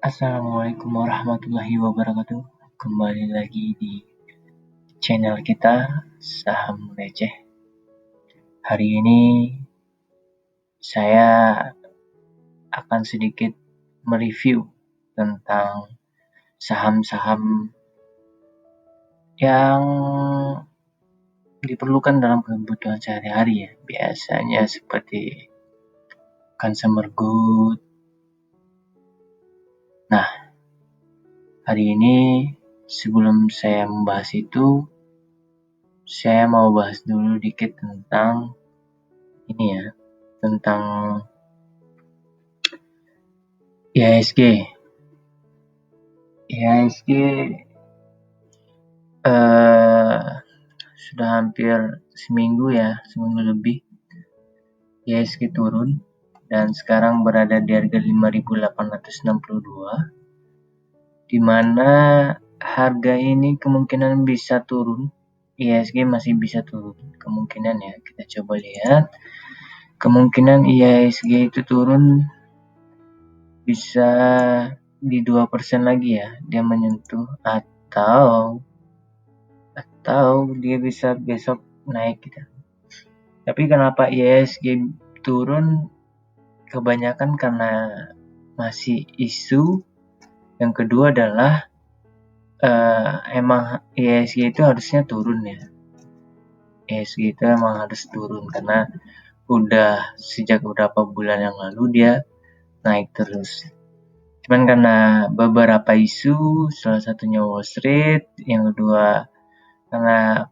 Assalamualaikum warahmatullahi wabarakatuh. Kembali lagi di channel kita Saham Receh. Hari ini saya akan sedikit mereview tentang saham-saham yang diperlukan dalam kebutuhan sehari-hari ya. Biasanya seperti consumer good. Nah, hari ini sebelum saya membahas itu, saya mau bahas dulu dikit tentang ini ya, tentang IHSG. IHSG sudah hampir seminggu lebih IHSG turun dan sekarang berada di harga 5.862, di mana harga ini kemungkinan bisa turun. IHSG masih bisa turun kemungkinan ya. Kita coba lihat kemungkinan IHSG itu turun bisa di 2% lagi ya, dia menyentuh atau dia bisa besok naik gitu. Tapi kenapa IHSG turun? Kebanyakan karena masih isu. Yang kedua adalah emang IHSG itu harusnya turun ya. IHSG itu emang harus turun karena udah sejak beberapa bulan yang lalu dia naik terus. Cuman karena beberapa isu, salah satunya Wall Street, yang kedua karena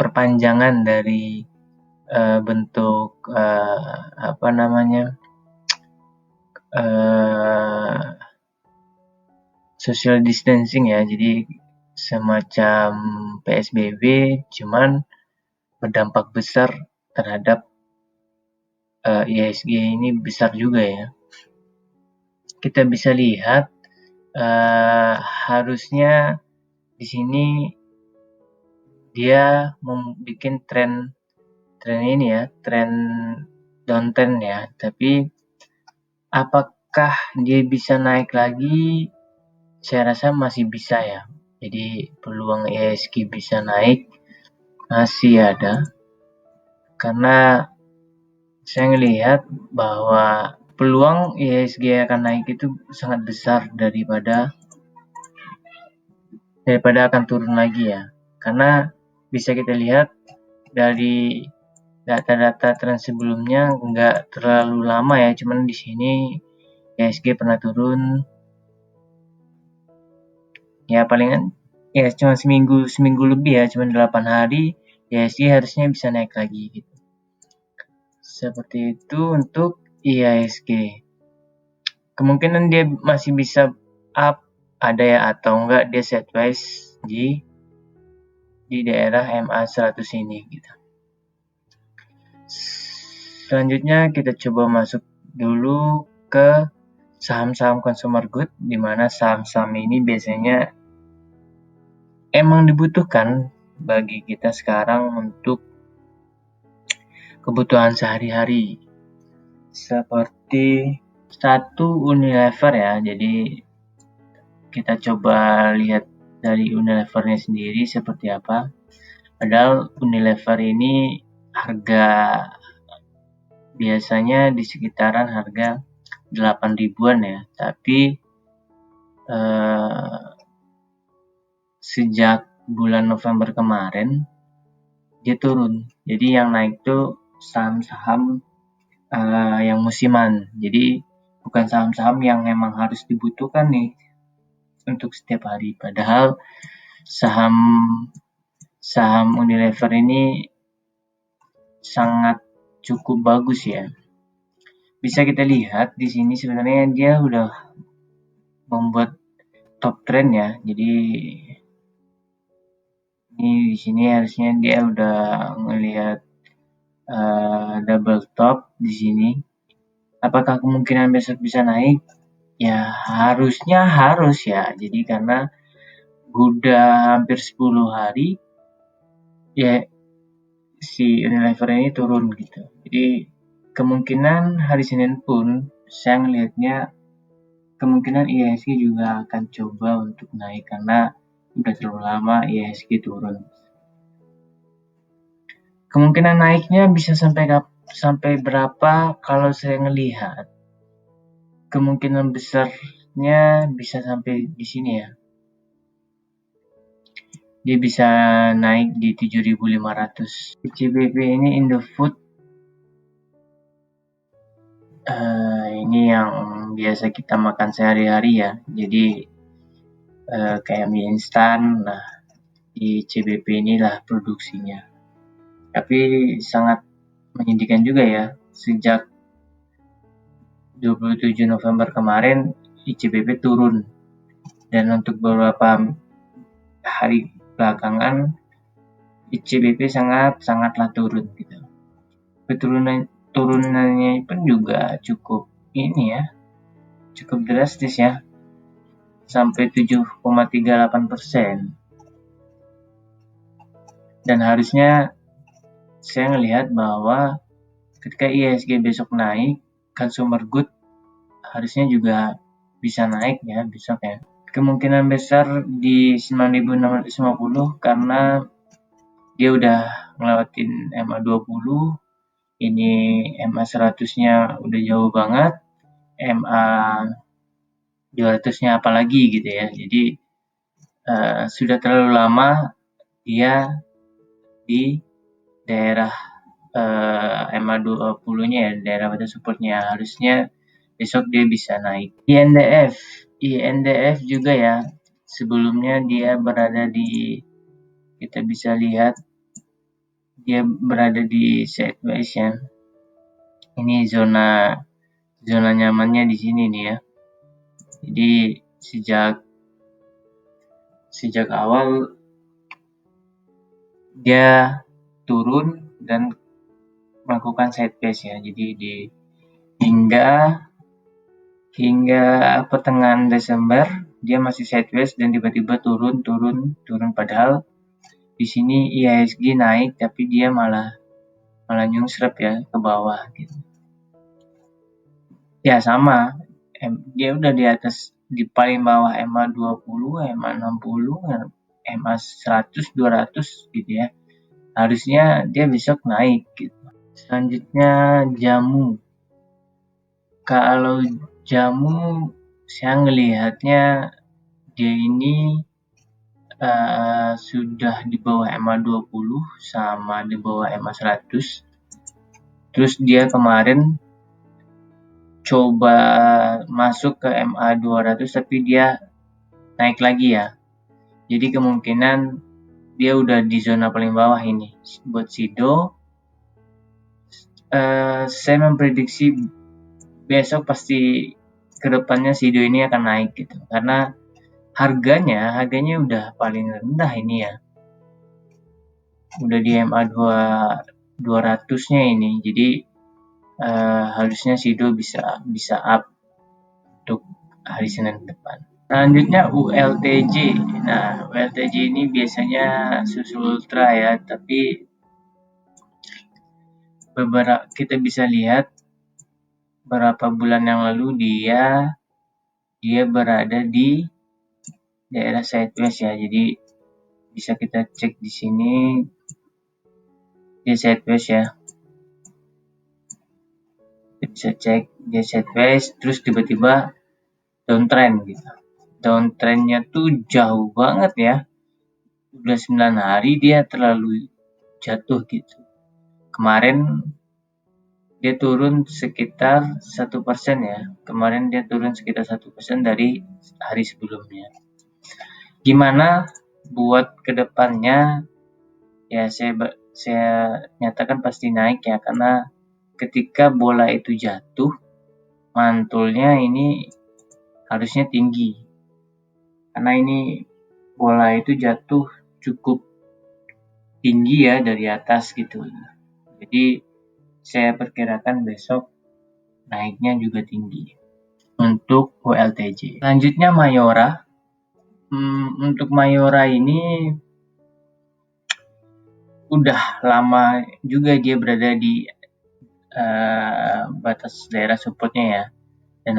perpanjangan dari bentuk social distancing ya, jadi semacam PSBB, cuman berdampak besar terhadap IHSG ini besar juga ya. Kita bisa lihat harusnya di sini dia membuat tren ini ya, tren downtrend ya. Tapi apakah dia bisa naik lagi? Saya rasa masih bisa ya. Jadi peluang IHSG bisa naik masih ada, karena saya melihat bahwa peluang IHSG akan naik itu sangat besar daripada akan turun lagi ya. Karena bisa kita lihat dari data-data tren sebelumnya nggak terlalu lama ya, cuman di sini IHSG pernah turun ya, palingan ya cuma seminggu lebih ya, cuma 8 hari IHSG harusnya bisa naik lagi gitu. Seperti itu untuk IHSG. Kemungkinan dia masih bisa up, ada ya, atau enggak dia sideways di daerah MA100 ini gitu. Selanjutnya kita coba masuk dulu ke saham-saham consumer good, di mana saham-saham ini biasanya emang dibutuhkan bagi kita sekarang untuk kebutuhan sehari-hari. Seperti satu Unilever ya, jadi kita coba lihat dari Unilevernya sendiri seperti apa. Padahal Unilever ini harga biasanya di sekitaran harga 8 ribuan ya, tapi sejak bulan November kemarin dia turun. Jadi yang naik tuh saham-saham yang musiman. Jadi bukan saham-saham yang memang harus dibutuhkan nih untuk setiap hari. Padahal saham Unilever ini sangat cukup bagus ya. Bisa kita lihat di sini sebenarnya dia udah membuat top trend ya. Jadi ini di sini harusnya dia udah ngelihat double top di sini. Apakah kemungkinan besok bisa naik? Ya harusnya harus ya. Jadi karena udah hampir 10 hari ya si Unilever ini turun gitu. Jadi kemungkinan hari Senin pun saya ngelihatnya kemungkinan IHSG juga akan coba untuk naik karena udah terlalu lama IHSG turun. Kemungkinan naiknya bisa sampai berapa? Kalau saya ngelihat, kemungkinan besarnya bisa sampai di sini ya. Dia bisa naik di 7.500. ICBP ini Indofood, ini yang biasa kita makan sehari-hari ya. Jadi kayak mie instan, nah di CBP inilah produksinya. Tapi sangat menyedihkan juga ya, sejak 27 November kemarin ICBP turun, dan untuk beberapa hari belakangan ICBP sangatlah turun gitu. Turunannya pun juga cukup drastis ya, sampai 7,38%. Dan harusnya saya ngelihat bahwa ketika IHSG besok naik, consumer good harusnya juga bisa naik ya besok ya. Kemungkinan besar di 9.650 karena dia udah ngelewatin MA20, ini MA100-nya udah jauh banget, MA200-nya apalagi gitu ya. Jadi sudah terlalu lama dia di daerah MA20-nya ya, daerah batas supportnya. Harusnya besok dia bisa naik. INDF juga ya, sebelumnya dia berada di, kita bisa lihat dia berada di sideways ya. Ini zona nyamannya di sini nih ya. Jadi sejak awal dia turun dan melakukan sideways ya. Jadi hingga pertengahan Desember dia masih sideways dan tiba-tiba turun, padahal di sini IHSG naik tapi dia malah nyungsrep ya ke bawah gitu. Ya sama, dia udah di atas, di paling bawah MA20, MA60, MA100, 200 gitu ya. Harusnya dia besok naik gitu. Selanjutnya jamu. Kalau jamu saya ngelihatnya dia ini sudah di bawah MA20 sama di bawah MA100. Terus dia kemarin coba masuk ke MA200 tapi dia naik lagi ya. Jadi kemungkinan dia udah di zona paling bawah ini. Buat Sido, saya memprediksi besok pasti kedepannya Sido ini akan naik gitu. Karena harganya udah paling rendah ini ya. Udah di MA200-nya ini. Jadi harusnya Sido bisa up untuk hari Senin depan. Selanjutnya ULTJ. Nah, ULTJ ini biasanya susu ultra ya, tapi kita bisa lihat beberapa bulan yang lalu dia berada di daerah sideways ya. Jadi bisa kita cek di sini dia sideways ya. Kita bisa cek dia sideways terus tiba-tiba downtrend gitu. Downtrendnya tuh jauh banget ya. Udah 9 hari dia terlalu jatuh gitu. Kemarin dia turun sekitar 1% ya. Kemarin dia turun sekitar 1% dari hari sebelumnya. Gimana buat kedepannya? Ya saya nyatakan pasti naik ya, karena ketika bola itu jatuh, mantulnya ini harusnya tinggi. Karena ini bola itu jatuh cukup tinggi ya dari atas gitu. Jadi saya perkirakan besok naiknya juga tinggi untuk ULTJ. Selanjutnya Mayora. Untuk Mayora ini udah lama juga dia berada di batas daerah supportnya ya. Dan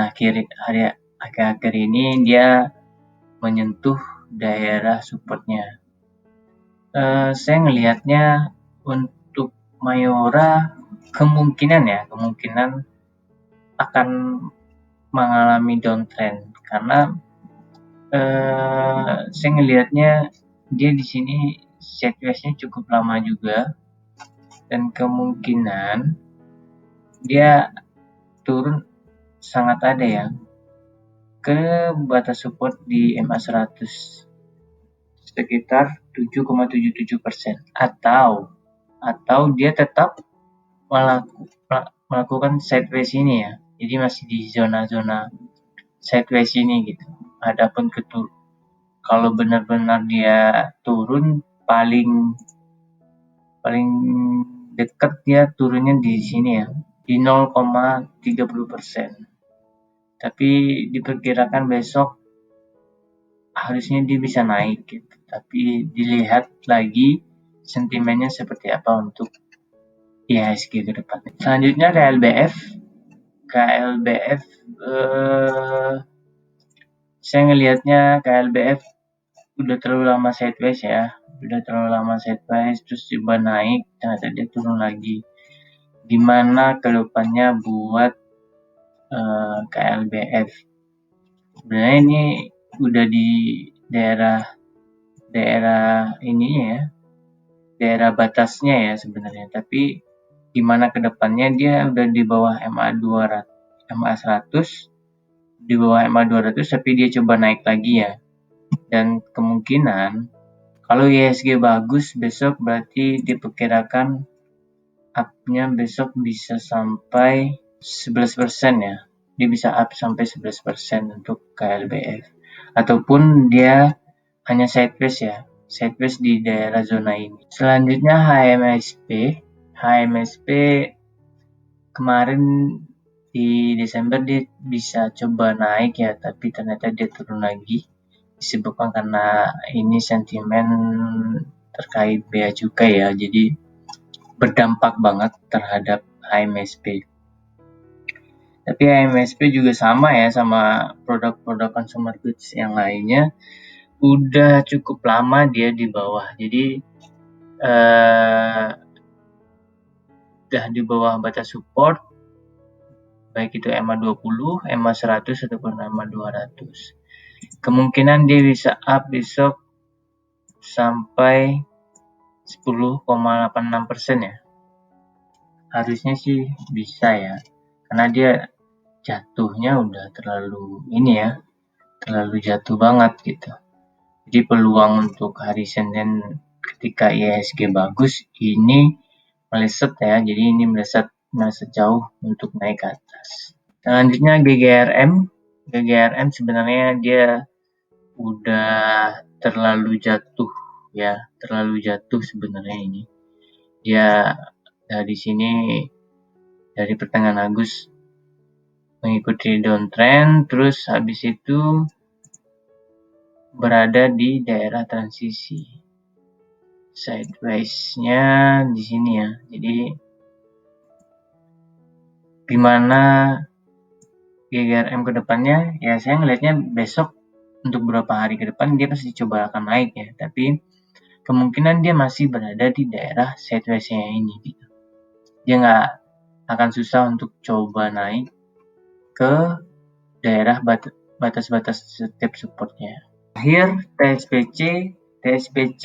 akhir-akhir ini dia menyentuh daerah supportnya. Saya ngelihatnya untuk Mayora kemungkinan akan mengalami downtrend karena saya ngelihatnya dia di sini sideways-nya cukup lama juga dan kemungkinan dia turun sangat ada ya ke batas support di MA 100 sekitar 7,77% atau dia tetap melakukan sideways ini ya, jadi masih di zona-zona sideways ini gitu. Adapun kalau benar-benar dia turun paling dekat dia turunnya di sini ya, di 0,30%. Tapi diperkirakan besok harusnya dia bisa naik gitu. Tapi dilihat lagi sentimennya seperti apa untuk IHSG ke depan. Selanjutnya KLBF. Saya ngelihatnya KLBF udah terlalu lama sideways ya. Terus coba naik, ternyata dia turun lagi. Gimana kedepannya buat KLBF? Sebenarnya ini udah di daerah ininya ya, daerah batasnya ya sebenarnya, tapi gimana kedepannya dia udah di bawah MA 100, di bawah MA 200 tapi dia coba naik lagi ya, dan kemungkinan kalau IHSG bagus besok berarti diperkirakan up-nya besok bisa sampai 11% ya, dia bisa up sampai 11% untuk KLBF, ataupun dia hanya sideways ya, sideways di daerah zona ini. Selanjutnya HMSP kemarin di Desember dia bisa coba naik ya, tapi ternyata dia turun lagi disebabkan karena ini sentimen terkait bea cukai ya, jadi berdampak banget terhadap HMSP. Tapi HMSP juga sama ya sama produk-produk consumer goods yang lainnya, udah cukup lama dia di bawah, jadi udah di bawah batas support baik itu MA 20, MA 100 ataupun MA 200. Kemungkinan dia bisa up besok sampai 10,86% ya. Harusnya sih bisa ya, karena dia jatuhnya udah terlalu jatuh banget gitu. Jadi peluang untuk hari Senin ketika IHSG bagus ini meleset ya, jadi ini meleset jauh untuk naik ke atas. Selanjutnya GGRM sebenarnya dia udah terlalu jatuh sebenarnya ini. Dia dari sini dari pertengahan Agustus mengikuti downtrend, terus habis itu berada di daerah transisi. Sideways-nya di sini ya. Jadi gimana GGRM ke depannya? Ya saya ngelihatnya besok untuk beberapa hari ke depan dia pasti coba akan naik ya. Tapi kemungkinan dia masih berada di daerah sideways-nya ini gitu. Dia nggak akan susah untuk coba naik ke daerah batas-batas setiap supportnya. Akhir TSPC,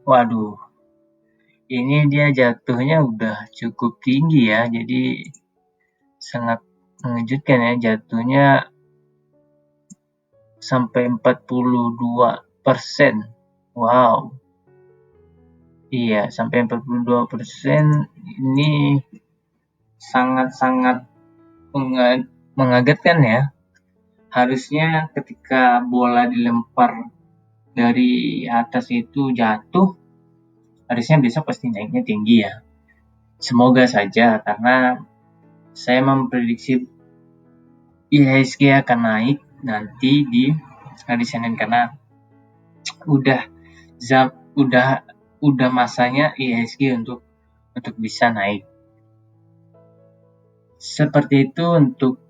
waduh, ini dia jatuhnya udah cukup tinggi ya, jadi sangat mengejutkan ya, jatuhnya sampai 42%. Wow, iya sampai 42%, ini sangat-sangat mengagetkan ya. Harusnya ketika bola dilempar dari atas itu jatuh, harusnya besok pasti naiknya tinggi ya. Semoga saja, karena saya memprediksi IHSG akan naik nanti di hari Senin, karena udah masanya IHSG untuk bisa naik. Seperti itu untuk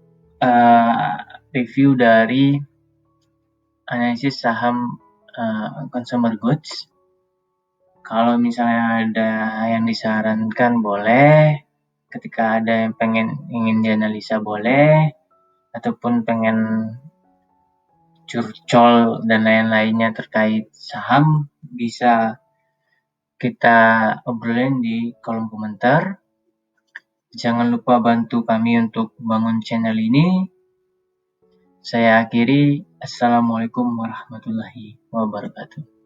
review dari analisis saham consumer goods. Kalau misalnya ada yang disarankan boleh, ketika ada yang ingin dianalisa boleh, ataupun pengen curcol dan lain-lainnya terkait saham, bisa kita obrolin di kolom komentar. Jangan lupa bantu kami untuk bangun channel ini. Saya akhiri. Assalamualaikum warahmatullahi wabarakatuh.